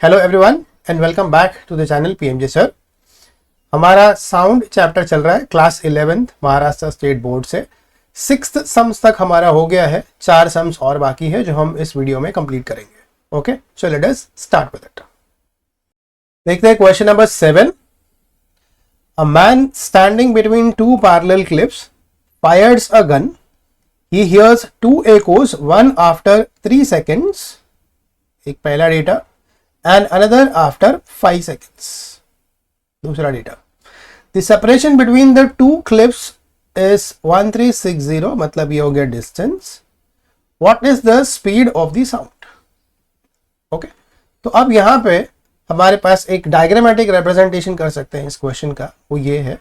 Hello everyone and welcome back to the channel PMJ sir. हमारा sound chapter चल रहा है class 11th Maharashtra state board से। 6th sums तक हमारा हो गया है, 4 सम्स और बाकी है जो हम इस वीडियो में कंप्लीट करेंगे। Okay, so let us start with it. देखते हैं question number 7। A man standing between two parallel cliffs Fyers a gun. He hears 2 echoes, one after 3 seconds, एक पहला data, and another after 5 seconds, दूसरा data. The separation between the two cliffs is 1360, मतलब ये हो गया distance. What is the speed of the sound? Okay, तो अब यहाँ पे हमारे पास एक डायग्रामेटिक रिप्रेजेंटेशन कर सकते हैं इस क्वेश्चन का। वो ये है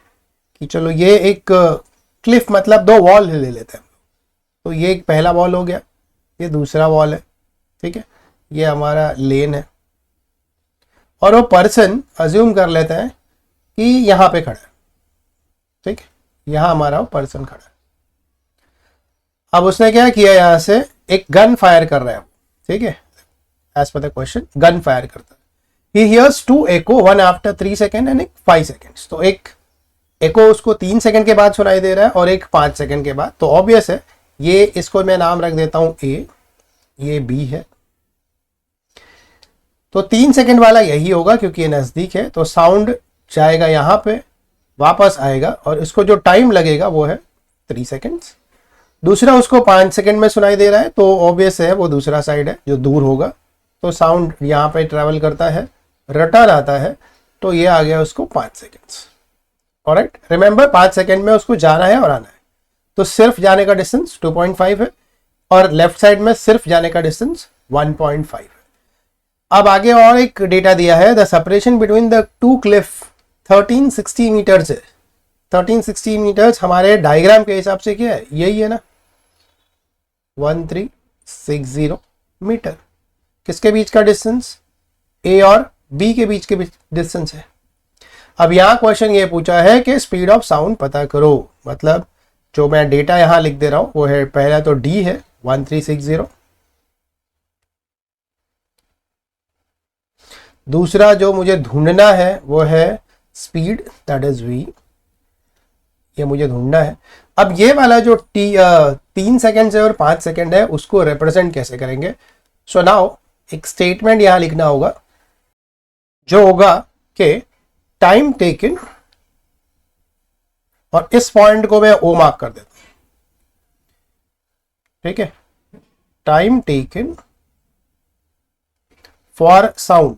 कि चलो ये एक क्लिफ मतलब 2 वॉल ले लेते हैं। तो ये एक पहला वॉल हो गया, ये दूसरा वॉल है, ठीक है, ये हमारा लेन है, और वो पर्सन अज्यूम कर लेते हैं कि यहाँ पे खड़ा है, ठीक है, यहाँ हमारा वो पर्सन खड़ा है। अब उसने क्या किया, यहाँ से एक गन फायर कर रहा है, ठीक है, as per the question gun fire करता है। He hears 2 echo, one after 3 seconds and एक 5 seconds। तो एक एको उसको 3 सेकंड के बाद सुनाई दे रहा है और एक 5 सेकंड के बाद। तो ऑब्वियस है ये, इसको मैं नाम रख देता हूं ए, ये बी है। तो 3 सेकंड वाला यही होगा क्योंकि ये नजदीक है। तो साउंड जाएगा यहाँ पे, वापस आएगा, और इसको जो टाइम लगेगा वो है 3 सेकंड्स। दूसरा उसको 5 सेकंड में सुनाई दे रहा है, तो ऑब्वियस है वो दूसरा साइड है जो दूर होगा। तो साउंड यहाँ पे ट्रेवल करता है, रिटर्न आता है, तो ये आ गया उसको 5 सेकंड्स। ऑलराइट, रिमेंबर 5 सेकंड में उसको जाना है और आना है। तो सिर्फ जाने का डिस्टेंस 2.5 है और लेफ्ट साइड में सिर्फ जाने का डिस्टेंस 1.5 है। अब आगे और एक डेटा दिया है, the separation between the two cliff 1360 metres है। 1360 मीटर्स हमारे डायग्राम के हिसाब से क्या है, यही है ना, 1360 मीटर। किसके बीच का डिस्टेंस, ए और बी के बीच के डिस्टेंस है। अब यहाँ क्वेश्चन ये पूछा है कि स्पीड ऑफ साउंड पता करो। मतलब जो मैं डेटा यहाँ लिख दे रहा हूं वो है, पहला तो डी है 1360, दूसरा जो मुझे ढूंढना है वो है स्पीड, दैट इज वी, ये मुझे ढूंढना है। अब ये वाला जो 3 सेकंड है और 5 सेकंड है उसको रिप्रेजेंट कैसे करेंगे। सो नाउ एक स्टेटमेंट यहां लिखना होगा जो होगा कि टाइम टेकन, और इस पॉइंट को मैं ओ मार्क कर देता हूं, ठीक है, time taken for sound.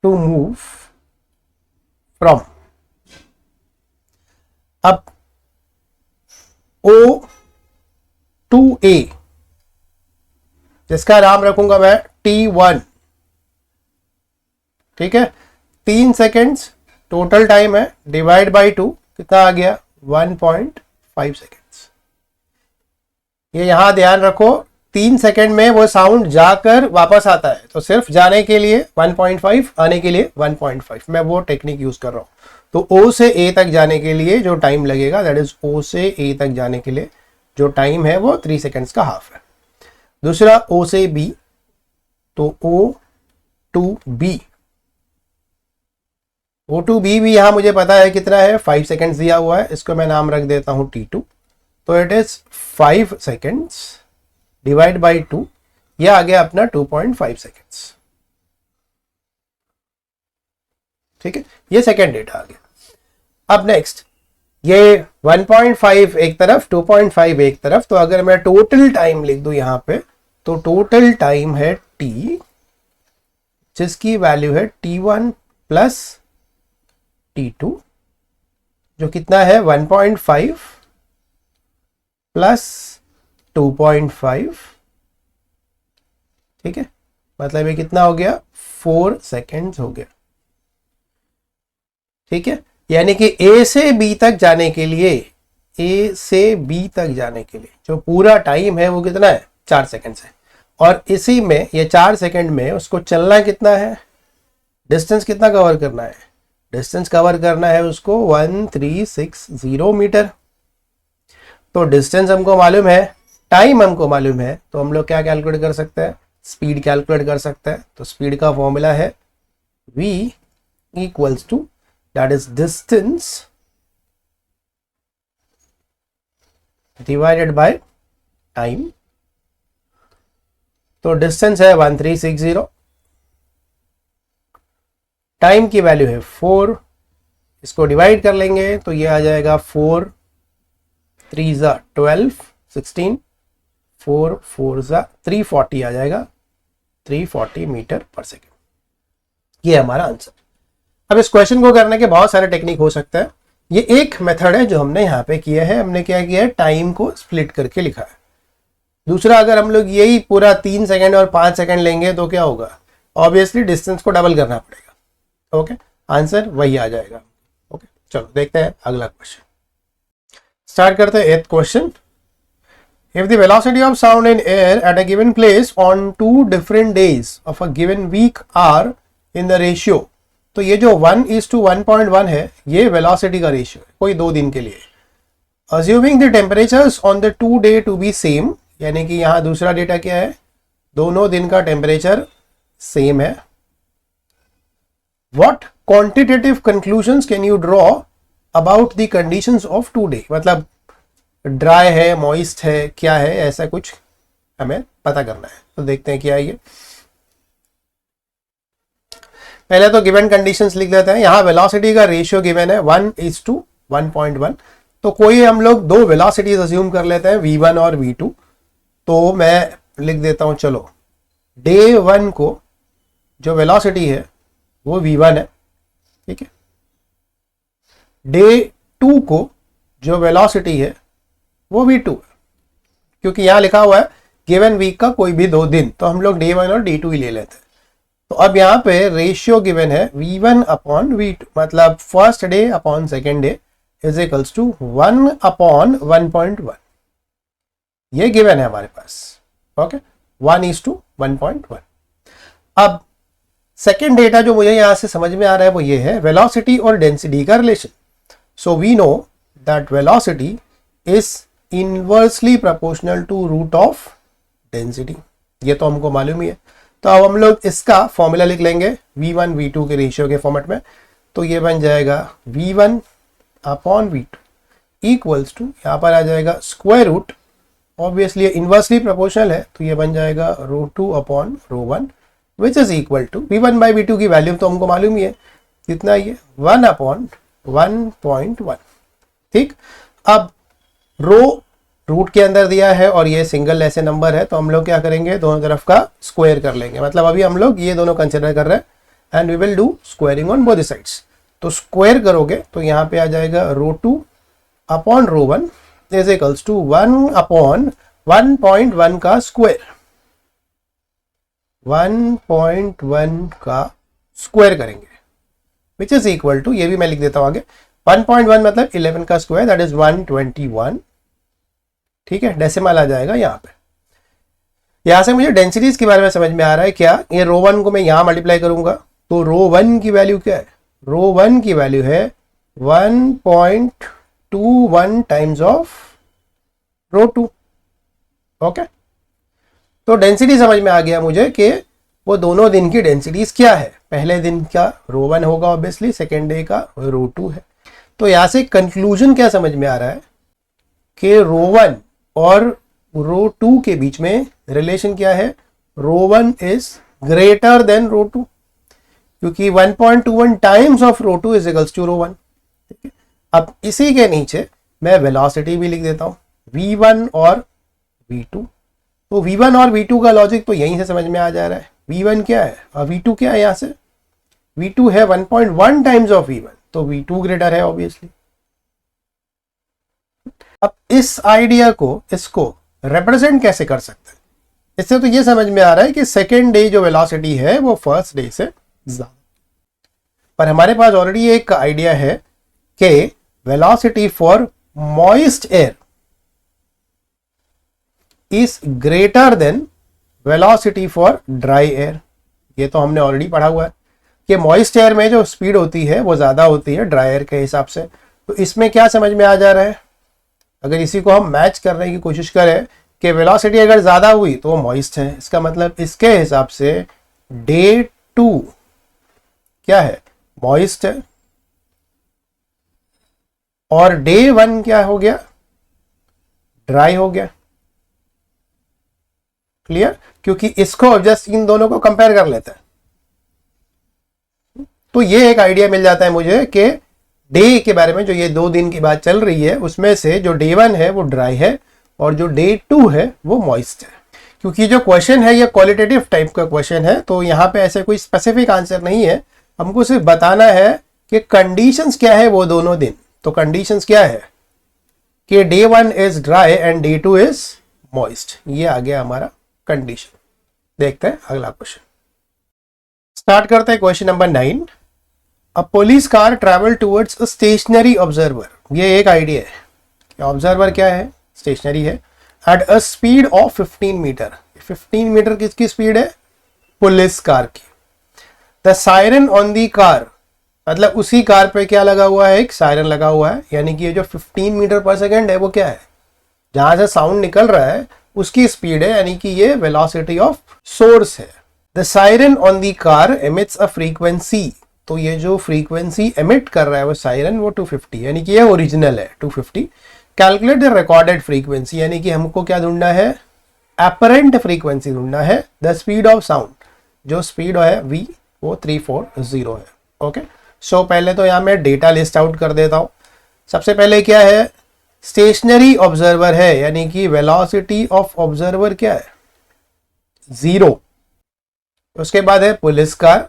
To move from, अब O to A, जिसका नाम रखूंगा मैं T1, ठीक है। 3 सेकेंड्स टोटल टाइम है, डिवाइड बाई 2 कितना आ गया, 1.5 सेकेंड्स। ये यहां ध्यान रखो, 3 सेकंड में वो साउंड जाकर वापस आता है, तो सिर्फ जाने के लिए 1.5, आने के लिए 1.5। मैं वो टेक्निक यूज कर रहा हूं। तो O से A तक जाने के लिए जो टाइम लगेगा, दैट इज O से A तक जाने के लिए जो टाइम है वो 3 सेकंड्स का हाफ है। दूसरा O से B, तो O to B, O to B भी यहां मुझे पता है कितना है, 5 सेकंड्स दिया हुआ है, इसको मैं नाम रख देता हूं T2। तो it is 5 seconds divide by 2, ये आ गया अपना 2.5 सेकेंड्स, ठीक है, ये सेकेंड डेटा आ गया। अब नेक्स्ट ये 1.5 एक तरफ, 2.5 एक तरफ। तो अगर मैं टोटल टाइम लिख दूं यहां पे, तो टोटल टाइम है T, जिसकी वैल्यू है T1 प्लस T2, जो कितना है 1.5 प्लस 2.5, ठीक है, मतलब ये कितना हो गया, 4 सेकेंड्स हो गया, ठीक है। यानी कि A से B तक जाने के लिए, A से B तक जाने के लिए जो पूरा टाइम है वो कितना है, 4 सेकेंड्स है। और इसी में ये 4 सेकेंड में उसको चलना कितना है, डिस्टेंस कितना कवर करना है, डिस्टेंस कवर करना है उसको 1360 मीटर। तो डिस्टेंस हमको मालूम है, टाइम हमको मालूम है, तो हम लोग क्या कैलकुलेट कर सकते हैं, स्पीड कैलकुलेट कर सकते हैं। तो स्पीड का फॉर्मूला है v equals to that is distance divided by time. तो डिस्टेंस है 1360, टाइम की वैल्यू है 4, इसको डिवाइड कर लेंगे तो ये आ जाएगा 4 3 ज़ा 12 16, 4 4 ज़ा 340 आ जाएगा, 340 मीटर पर सेकेंड। ये हमारा आंसर। अब इस क्वेश्चन को करने के बहुत सारे टेक्निक हो सकते हैं। ये एक मेथड है जो हमने यहाँ पे किया है। हमने क्या किया है, टाइम को स्प्लिट करके लिखा है। दूसरा, अगर हम लोग यही पूरा 3 सेकेंड और 5 सेकेंड लेंगे तो क्या होगा, ऑब्वियसली डिस्टेंस को डबल करना पड़ेगा। ओके, आंसर वही आ जाएगा। ओके, चलो देखते हैं अगला क्वेश्चन। स्टार्ट करते हैं 8th question. If the velocity of sound in air at a given place on 2 different days of a given week are in the ratio, तो ये जो 1:1.1 है ये वेलोसिटी का रेशियो है कोई 2 दिन के लिए। Assuming the temperatures on the 2 day to be same, यानी कि यहाँ दूसरा डेटा क्या है, दोनों दिन का टेम्परेचर सेम है। What quantitative conclusions can you draw about the conditions of 2 day, मतलब ड्राई है, मॉइस्ट है, क्या है, ऐसा कुछ हमें पता करना है। तो देखते हैं क्या है ये। पहले तो गिवन कंडीशंस लिख देते हैं। यहाँ वेलोसिटी का रेशियो गिवन है 1:1.1। तो कोई हम लोग 2 वेलोसिटीज अज्यूम कर लेते हैं, v1 और v2। तो मैं लिख देता हूं, चलो डे 1 को जो वेलोसिटी है वो v1 है, ठीक है। डे 2 को जो वेलोसिटी है वो v2 है, क्योंकि यहां लिखा हुआ है गिवन वीक का कोई भी 2 दिन, तो हम लोग डे 1 और डे 2 ही ले लेते हैं। तो अब यहाँ पे रेशियो गिवन है v1 अपॉन v2, मतलब first day upon second day is equals to 1/1.1। ये गिवन है हमारे पास। ओके, 1:1.1। अब सेकेंड डेटा जो मुझे यहां से समझ में आ रहा है वो ये है, वेलोसिटी और डेंसिटी का रिलेशन। So we know that velocity is inversely proportional to root of density, ये तो हमको मालूम ही है। तो अब हम लोग इसका फॉर्मूला लिख लेंगे v1 v2 के रेशियो के फॉर्मेट में। तो ये बन जाएगा v1 upon v2 equals to, यहाँ पर आ जाएगा square root, obviously inversely proportional है तो ये बन जाएगा ρ2 upon ρ1 which is equal to v1 by v2 की वैल्यू तो हमको मालूम ही है, कितना ये 1/1.1। ठीक, अब रो रूट के अंदर दिया है और ये सिंगल ऐसे नंबर है, तो हम लोग क्या करेंगे, दोनों तरफ का स्क्वायर कर लेंगे। मतलब अभी हम लोग ये दोनों कंसिडर कर रहे हैं and we will do squaring on both sides. तो स्क्वायर करोगे तो यहाँ पे आ जाएगा ρ2 अपॉन ρ1 इज इक्वल्स टू 1/1.1 का स्क्वायर, 1.1 का स्क्वायर करेंगे विच इज इक्वल टू, ये भी मैं लिख देता हूं आगे, 1.1 मतलब 11 का स्क्वायर दैट इज 121। ठीक है, डेसिमल आ जाएगा यहाँ पे। यहां से मुझे डेंसिटीज के बारे में समझ में आ रहा है क्या, ये ρ1 को मैं यहां मल्टीप्लाई करूंगा तो ρ1 की वैल्यू क्या है, ρ1 की वैल्यू है 1.21 टाइम्स ऑफ ρ2। ओके, तो डेंसिटी समझ में आ गया मुझे कि वो दोनों दिन की डेंसिटीज क्या है। पहले दिन का ρ1 होगा ऑब्वियसली, सेकेंड डे का ρ2 है। तो यहां से कंक्लूजन क्या समझ में आ रहा है कि ρ1 और ρ2 के बीच में रिलेशन क्या है, ρ1 इज ग्रेटर देन ρ2, क्योंकि 1.21 times of ρ2 is equals to ρ1। अब इसी के नीचे मैं वेलोसिटी भी लिख देता हूं, v1 और v2। तो v1 और v2 का लॉजिक तो यहीं से समझ में आ जा रहा है। v1 क्या है और v2 क्या है, यहां से v2 है 1.1 टाइम्स ऑफ v1, तो v2 ग्रेटर है ऑब्वियसली। अब इस आइडिया को, इसको रिप्रेजेंट कैसे कर सकते हैं, इससे तो ये समझ में आ रहा है कि सेकेंड डे जो वेलोसिटी है वो फर्स्ट डे से ज्यादा, पर हमारे पास ऑलरेडी एक आइडिया है कि velocity for moist air is greater than velocity for dry air. ये तो हमने ऑलरेडी पढ़ा हुआ है कि मॉइस्ट एयर में जो स्पीड होती है वो ज्यादा होती है ड्राई एयर के हिसाब से। तो इसमें क्या समझ में आ जा रहा है अगर इसी को हम मैच करने की कोशिश करें कि वेलोसिटी अगर ज़्यादा हुई तो वो मॉइस्ट है, इसका मतलब इसके हिसाब से डे 2 क्या है, मॉइस्ट है, और डे 1 क्या हो गया, ड्राई हो गया। क्लियर? क्योंकि इसको अब जस्ट इन दोनों को कंपेयर कर लेते हैं, तो ये एक आइडिया मिल जाता है मुझे कि डे के बारे में, जो ये 2 दिन की बात चल रही है उसमें से जो डे 1 है वो ड्राई है और जो डे 2 है वो मॉइस्ट है। क्योंकि जो क्वेश्चन है ये क्वालिटेटिव टाइप का क्वेश्चन है, तो यहाँ पे ऐसे कोई स्पेसिफिक आंसर नहीं है, हमको सिर्फ बताना है कि कंडीशंस क्या है वो दोनों दिन। तो कंडीशंस क्या है कि day 1 is dry and day 2 is moist, ये आ गया हमारा कंडीशन। देखते हैं अगला क्वेश्चन, स्टार्ट करते हैं question number 9। A police car travel towards a stationary observer. ये एक आइडिया है, ऑब्जर्वर क्या है, स्टेशनरी है, at a speed of 15 metre. 15 metre किसकी स्पीड है, पुलिस कार की। The siren on the car, मतलब उसी कार पे क्या लगा हुआ है, एक सायरन लगा हुआ है, यानी कि ये जो 15 मीटर पर सेकेंड है वो क्या है, जहां से साउंड निकल रहा है उसकी स्पीड है, यानी कि ये वेलोसिटी ऑफ सोर्स है। The siren on the car emits a frequency, तो ये जो फ्रीक्वेंसी एमिट कर रहा है वो सायरन वो 250, यानी कि ये ओरिजिनल है 250। कैलकुलेट द रिकॉर्डेड फ्रीक्वेंसी, यानी कि हमको क्या ढूंढना है, एपरेंट फ्रीक्वेंसी ढूंढना है। द स्पीड ऑफ साउंड, जो स्पीड है v वो 340 है। ओके, सो पहले तो यहाँ मैं डेटा लिस्ट आउट कर देता हूँ। सबसे पहले क्या है, स्टेशनरी ऑब्जर्वर है, यानी कि वेलोसिटी ऑफ ऑब्जर्वर क्या है, 0। उसके बाद है पुलिस कार,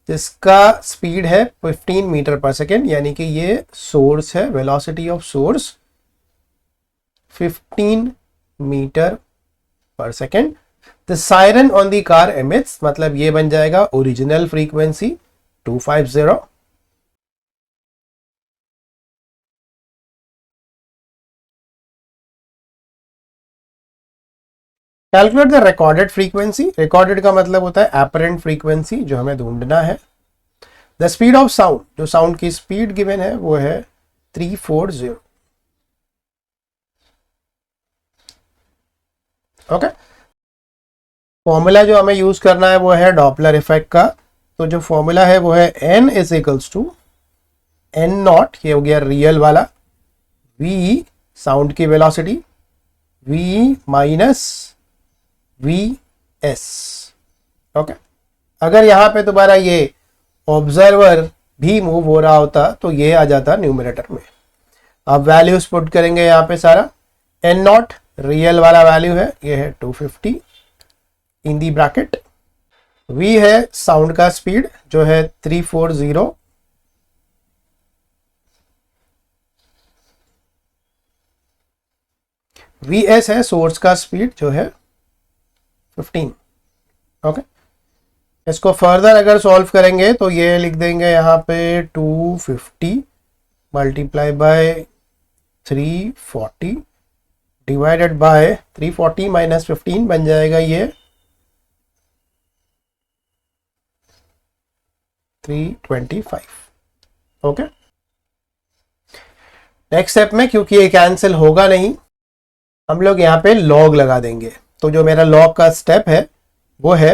जिसका स्पीड है 15 मीटर पर सेकेंड, यानी कि ये सोर्स है, velocity of source 15 metre per second. The siren on the car emits, मतलब ये बन जाएगा original frequency 250। Calculate the recorded frequency, recorded का मतलब होता है एपरेंट फ्रीक्वेंसी, जो हमें ढूंढना है। द स्पीड ऑफ साउंड, जो साउंड की स्पीड गिवन है वो है 340। ओके, फॉर्मूला जो हमें यूज करना है वो है डॉपलर इफेक्ट का, तो जो फॉर्मूला है वो है n is equals to n naught, ये हो गया रियल वाला, v साउंड की velocity, v minus vs। Okay, अगर यहां पे दोबारा ये ऑब्जर्वर भी मूव हो रहा होता तो ये आ जाता न्यूमरेटर में। अब वैल्यूज पुट करेंगे यहाँ पे सारा, n नॉट रियल वाला वैल्यू है, ये है 250 इन दी ब्रैकेट, v है साउंड का स्पीड जो है 340, vs है सोर्स का स्पीड जो है 15। ओके, इसको फर्दर अगर सॉल्व करेंगे तो ये लिख देंगे यहाँ पे 250 multiply by 340 divided by 340 minus 15 बन जाएगा ये 325। ओके, नेक्स्ट स्टेप में क्योंकि ये कैंसिल होगा नहीं, हम लोग यहाँ पे लॉग लगा देंगे। तो जो मेरा लॉग का स्टेप है वो है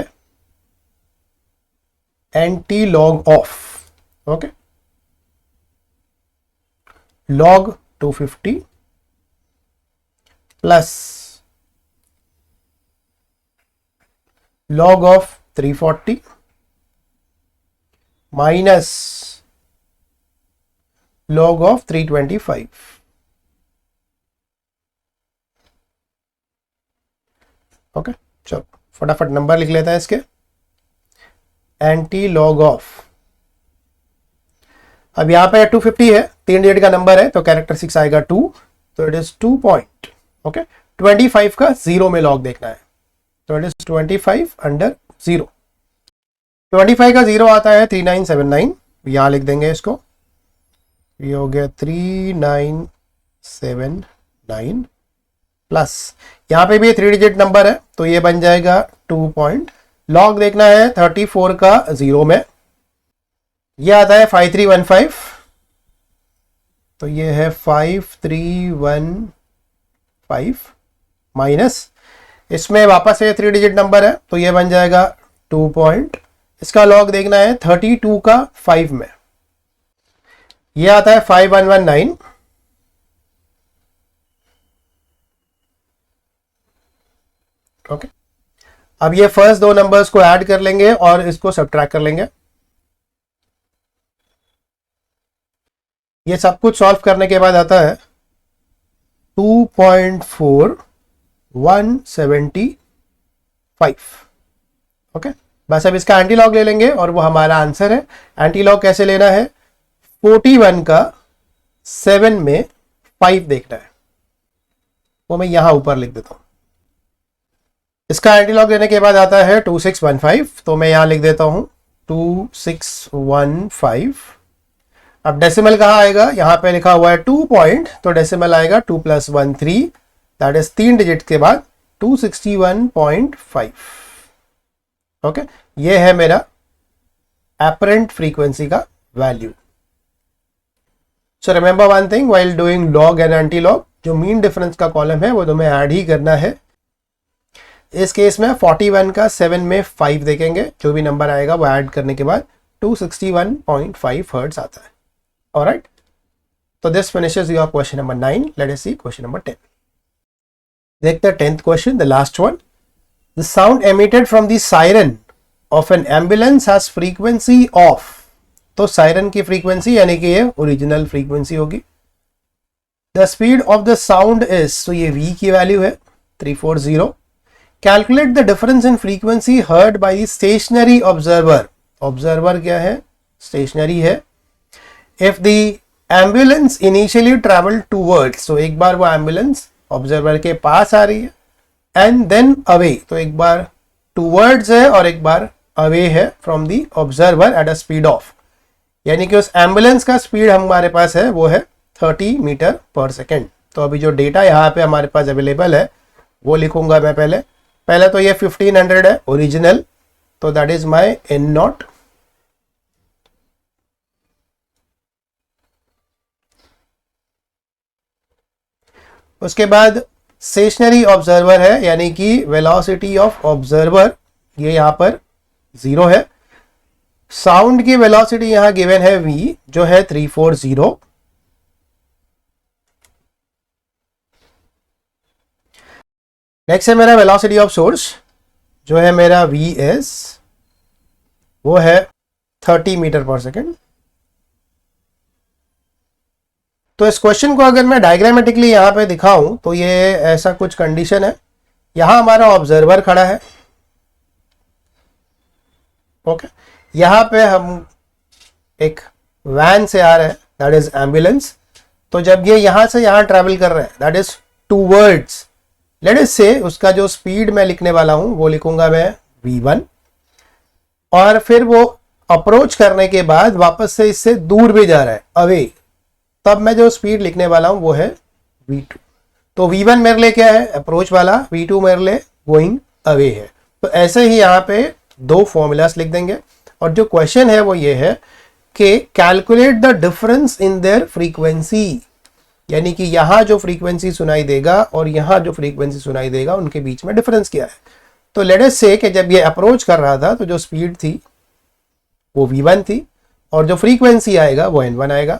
anti log of, okay, log 250 plus log of 340 minus log of 325। Okay, चलो फटाफट नंबर लिख लेता है इसके, एंटी लॉग ऑफ, अब यहां पे 250 है, 3 डिजिट का नंबर है तो कैरेक्टर 6 आएगा 2, तो इट इज 2 पॉइंट। ओके, 25 का 0 में लॉग देखना है, तो इट इज 25 अंडर 0। 25 का 0 आता है 3979, यहां लिख देंगे इसको, ये हो गया 3979 प्लस यहाँ पे भी 3 डिजिट नंबर है तो ये बन जाएगा 2 पॉइंट। लॉग देखना है 34 का 0 में, ये आता है 5315, तो ये है 5315 5 माइनस, इसमें वापस से 3 डिजिट नंबर है तो ये बन जाएगा 2 पॉइंट, इसका लॉग देखना है 32 का 5 में, ये आता है 5119। ओके, अब ये फर्स्ट दो नंबर्स को ऐड कर लेंगे और इसको सब्ट्रैक्ट कर लेंगे। ये सब कुछ सॉल्व करने के बाद आता है 2.4175। ओके, बस अब इसका एंटी लॉग ले लेंगे और वो हमारा आंसर है। एंटी लॉग कैसे लेना है, 41 का 7 में 5 देखना है, वो मैं यहां ऊपर लिख देता हूं। इसका एंटी लॉग लेने के बाद आता है 2615, तो मैं यहां लिख देता हूं 2615। अब डेसिमल कहाँ आएगा, यहां पे लिखा हुआ है 2 पॉइंट, तो डेसिमल आएगा 2 + 1 3, दैट इज 3 डिजिट के बाद 261.5। ओके, ये है मेरा एपरेंट फ्रीक्वेंसी का value. So remember one thing, while doing log and anti log, जो मीन डिफरेंस का कॉलम है वो तुम्हें ऐड ही करना है। इस केस में 41 का 7 में 5 देखेंगे, जो भी नंबर आएगा वो ऐड करने के बाद 261.5 हर्ट्ज आता है। ऑलराइट, तो this finishes your question number 9। Let us see question number 10। देखते हैं 10th question, the last one. The sound emitted from the siren of an ambulance has frequency of, तो सायरन की फ्रीक्वेंसी यानी कि ये ओरिजिनल फ्रीक्वेंसी होगी। The speed of the sound is, तो ये v की वैल्यू है 340। Calculate the difference in frequency heard by the stationary observer, observer क्या है, स्टेशनरी है। If the ambulance initially travel towards, तो एक बार वो एम्बुलेंस ऑब्जर्वर के पास आ रही है, एंड देन अवे, तो एक बार टूवर्ड्स है और एक बार अवे है from the observer eight a speed of, यानी कि उस एम्बुलेंस का स्पीड हमारे पास है वो है 30 मीटर पर सेकेंड। तो अभी जो डेटा यहाँ पे हमारे पास अवेलेबल है वो लिखूंगा मैं पहले तो ये 1500 है ओरिजिनल, तो दैट इज माय n0। उसके बाद स्टेशनरी ऑब्जर्वर है, यानी कि वेलोसिटी ऑफ ऑब्जर्वर ये यहां पर 0 है। साउंड की वेलोसिटी यहां गिवन है v, जो है 340। नेक्स्ट है मेरा वेलोसिटी ऑफ सोर्स, जो है मेरा vs, वो है 30 मीटर पर सेकेंड। तो इस क्वेश्चन को अगर मैं डायग्रामेटिकली यहां पे दिखाऊं तो ये ऐसा कुछ कंडीशन है, यहां हमारा ऑब्जर्वर खड़ा है। ओके, यहां पे हम एक वैन से आ रहे हैं, दैट इज एम्बुलेंस। तो जब ये यहां से यहां ट्रेवल कर रहे हैं, that is towards, let us से उसका जो स्पीड मैं लिखने वाला हूं वो लिखूंगा मैं v1, और फिर वो अप्रोच करने के बाद वापस से इससे दूर भी जा रहा है, अवे, तब मैं जो स्पीड लिखने वाला हूं वो है v2। तो v1 मेरे लिए क्या है, अप्रोच वाला, v2 मेरे लिए गोइंग अवे है। तो ऐसे ही यहाँ पे दो फॉर्मूलास लिख देंगे, और जो क्वेश्चन है वो ये है कि calculate the difference in their frequency, यानी कि यहां जो फ्रीक्वेंसी सुनाई देगा और यहां जो फ्रीक्वेंसी सुनाई देगा उनके बीच में डिफरेंस क्या है। तो लेट अस से कि जब ये अप्रोच कर रहा था तो जो स्पीड थी वो v1 थी, और जो फ्रीक्वेंसी आएगा वो n1 आएगा।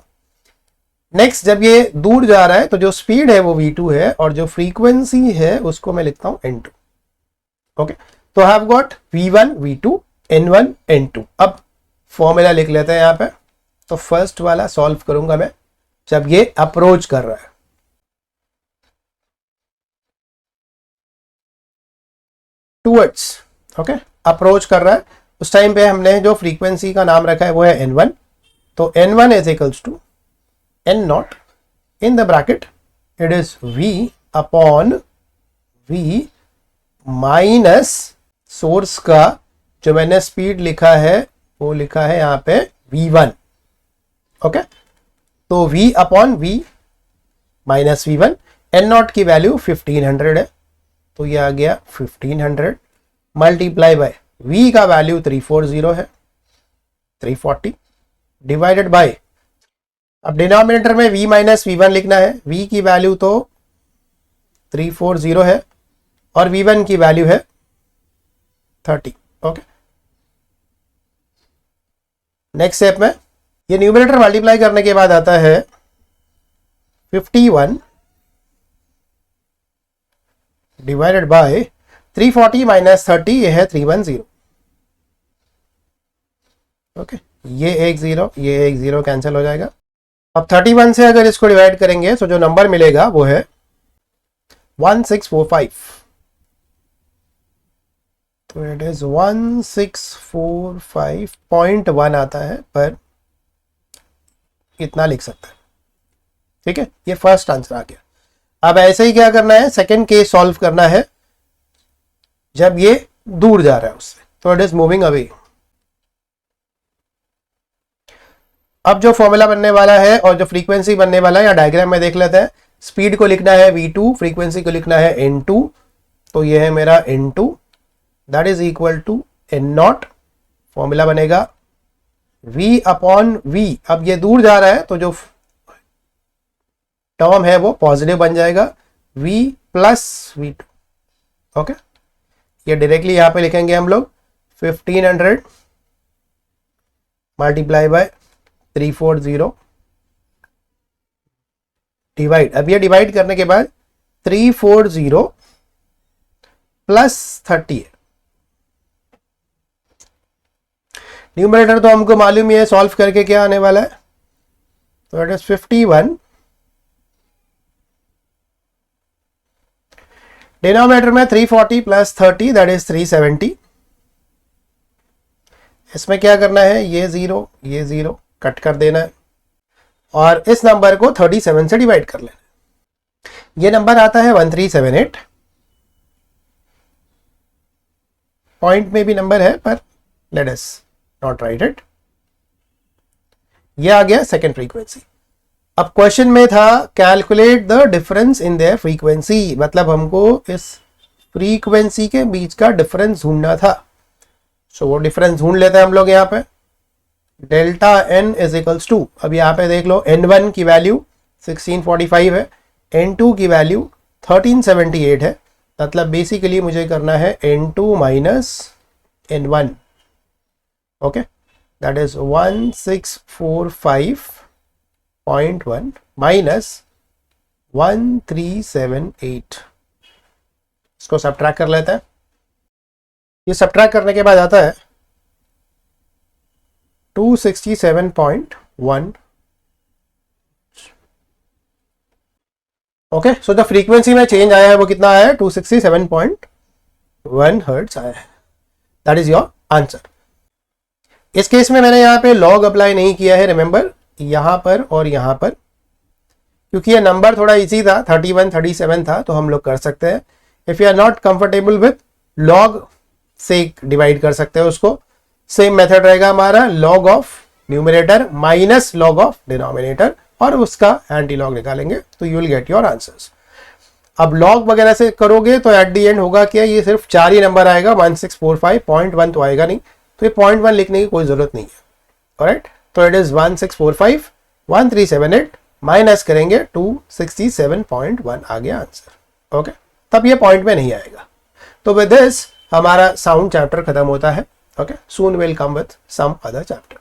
नेक्स्ट, जब ये दूर जा रहा है तो जो स्पीड है वो v2 है, और जो फ्रीक्वेंसी है उसको मैं लिखता हूं n2। ओके, तो I have got v1 v2 n1 n2। अब फॉर्मूला लिख लेते हैं यहां पे। तो फर्स्ट वाला सॉल्व करूंगा मैं जब ये अप्रोच कर रहा है। टूवर्ड्स, ओके, अप्रोच कर रहा है, उस टाइम पे हमने जो फ्रीक्वेंसी का नाम रखा है वो है n1। तो n1 is equals to n0 in the bracket, it is v upon v minus source का जो मैंने स्पीड लिखा है वो लिखा है यहाँ पे v1। ओके, तो v upon v minus v1, n0 की वैल्यू 1500 है, तो ये आ गया 1500 मल्टीप्लाई बाय v का वैल्यू 340 है, 340 डिवाइडेड बाय, अब डिनोमिनेटर में v माइनस v1 लिखना है, v की वैल्यू तो 340 है और V1 की वैल्यू है 30। ओके, नेक्स्ट स्टेप में ये न्यूमरेटर मल्टीप्लाई करने के बाद आता है 51 डिवाइडेड बाय 340 माइनस 30, ये है 310। ओके, ये एक जीरो कैंसिल हो जाएगा। अब 31 से अगर इसको डिवाइड करेंगे तो जो नंबर मिलेगा वो है 1645। तो इट इज 1645.1 आता है, पर इतना लिख सकते हैं। ठीक है, ये फर्स्ट आंसर आ गया। अब ऐसे ही क्या करना है, सेकंड केस सॉल्व करना है जब ये दूर जा रहा है उससे, तो इट इज मूविंग अवे। अब जो फॉर्मूला बनने वाला है और जो फ्रीक्वेंसी बनने वाला है, या डायग्राम में देख लेते हैं। स्पीड को लिखना है v2, फ्रीक्वेंसी को लिखना है n2, तो ये है मेरा n2, that is equal to n0। Formula बनेगा v अपॉन v। अब ये दूर जा रहा है तो जो टर्म है वो पॉजिटिव बन जाएगा, v प्लस v2। ओके, ये डायरेक्टली यहां पे लिखेंगे हम लोग 1500 मल्टीप्लाई बाय 340 डिवाइड। अब ये डिवाइड करने के बाद 340 प्लस 30 है। न्यूमरेटर तो हमको मालूम ही है, सॉल्व करके क्या आने वाला है, तो इट इज 51। डिनोमिनेटर में 340 प्लस 30 दैट इज 370। इसमें क्या करना है, ये जीरो कट कर देना है और इस नंबर को 37 से डिवाइड कर लेना। ये नंबर आता है 1378। पॉइंट में भी नंबर है पर let us not right it. ये आ गया सेकेंड फ्रीक्वेंसी। अब क्वेश्चन में था calculate the difference in their frequency, मतलब हमको इस फ्रीक्वेंसी के बीच का डिफरेंस ढूंढना था। सो वो डिफरेंस ढूंढ लेते हैं हम लोग यहाँ पे। Delta n is equals to, अब यहाँ पे देख लो n1 की वैल्यू 1645 है, n2 की वैल्यू 1378 है, मतलब बेसिकली मुझे करना है n2 minus n1। Okay, that is 1645.1 minus 1378। इसको सब्ट्रैक्ट कर लेते हैं। ये सब्ट्रैक्ट करने के बाद आता है 267.1। ओके, सो द फ्रीक्वेंसी में चेंज आया है वो कितना आया है, 267.1 हर्ट्ज आया है। That is your answer. इस केस में मैंने यहाँ पे लॉग अप्लाई नहीं किया है, रिमेंबर, यहाँ पर और यहाँ पर, क्योंकि ये नंबर थोड़ा इजी था, 31 37 था, तो हम लोग कर सकते हैं। If you are not comfortable with log से डिवाइड कर सकते हैं उसको। सेम मेथड रहेगा हमारा, log of numerator minus log of denominator, और उसका एंटी लॉग निकालेंगे तो you will get your answers. अब लॉग वगैरह से करोगे तो एट द एंड होगा क्या, ये सिर्फ 4 ही नंबर आएगा, 1645.1 तो आएगा नहीं, तो ये 0.1 लिखने की कोई जरूरत नहीं है। करेक्ट, तो इट इज 1645 1378 माइनस करेंगे 267.1 आ गया आंसर। ओके, तब ये पॉइंट में नहीं आएगा। तो विद दिस हमारा साउंड चैप्टर खत्म होता है। Okay, soon will come with some other chapter.